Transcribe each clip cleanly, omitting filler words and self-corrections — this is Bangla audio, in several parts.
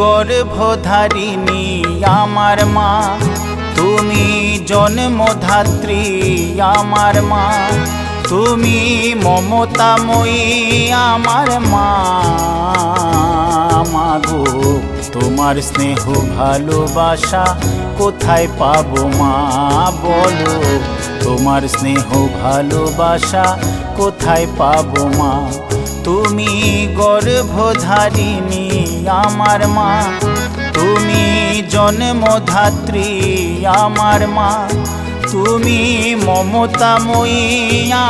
গর্ভধারিণী আমার মা, তুমি জন্মধাত্রী আমার মা, তুমি মমতাময়ী আমার মা। মাগো তোমার স্নেহ ভালোবাসা কোথায় পাবো মা, বলো তোমার স্নেহ ভালোবাসা কোথায় পাবো মা। তুমি গর্ভধারিণী আমার মা, তুমি জন্মধাত্রী আমার মা, তুমি মমতাময়ী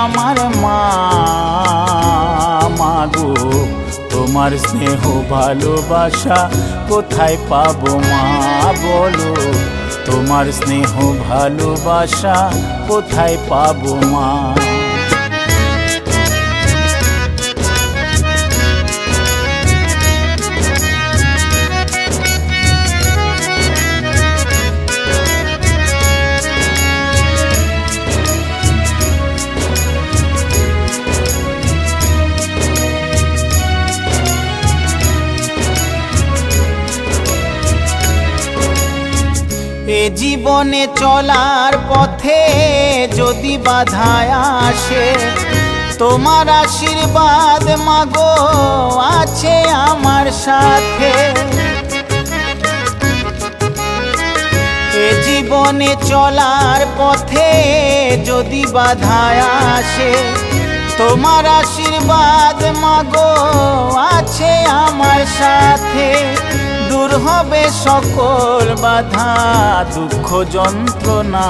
আমার মা। মাগো তোমার স্নেহ ভালোবাসা কোথায় পাবো মা, বলো তোমার স্নেহ ভালোবাসা কোথায় পাবো মা। এ জীবনে চলার পথে যদি বাধা আসে, তোমার আশীর্বাদ মাগো আছে আমার সাথে। এ জীবনে চলার পথে যদি বাধা আসে, তোমার আশীর্বাদ মাগো আছে আমার সাথে। দূর হবে সকল বাধা দুঃখ যন্ত্রণা,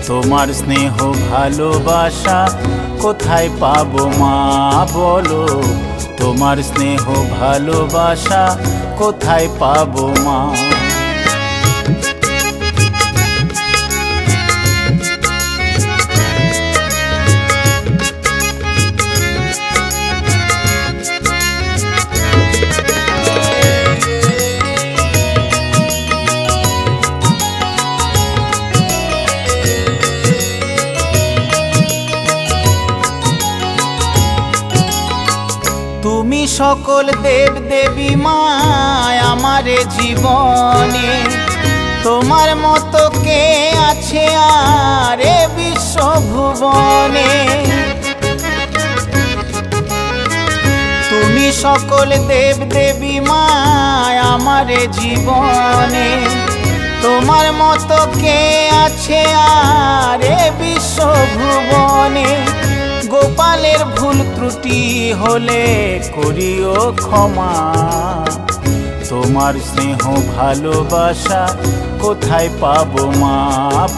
তোমার স্নেহ ভালোবাসা কোথায় পাবো মা, বলো তোমার স্নেহ ভালোবাসা কোথায় পাবো মা। তুমি সকল দেব দেবী মা আমার জীবনে, তোমার মতো কে আছে আর এ বিশ্বভুবনে। তুমি সকল দেব দেবী মা আমার জীবনে, তোমার মতো কে আছে আর এ বিশ্বভুবনে। গোপালের ভুল ত্রুটি হলে করিও ক্ষমা, তোমার স্নেহ ভালোবাসা কোথায় পাবো মা,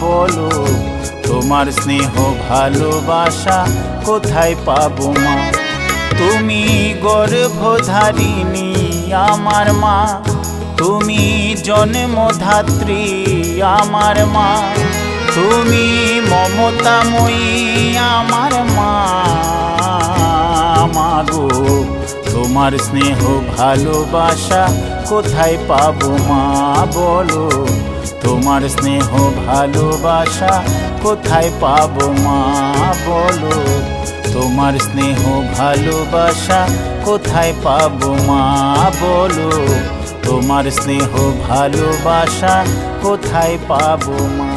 বলো তোমার স্নেহ ভালোবাসা কোথায় পাবো মা। তুমি গর্ভধারিণী আমার মা, তুমি জন্মধাত্রী আমার মা, তুমি মমতাময়ী আমার মা। মাগো তোমার স্নেহ ভালোবাসা কোথায় পাবো মা, বলো তোমার স্নেহ ভালোবাসা কোথায় পাবো মা, বলো তোমার স্নেহ ভালোবাসা কোথায় পাবো মা, বলো তোমার স্নেহ ভালোবাসা কোথায় পাবো মা।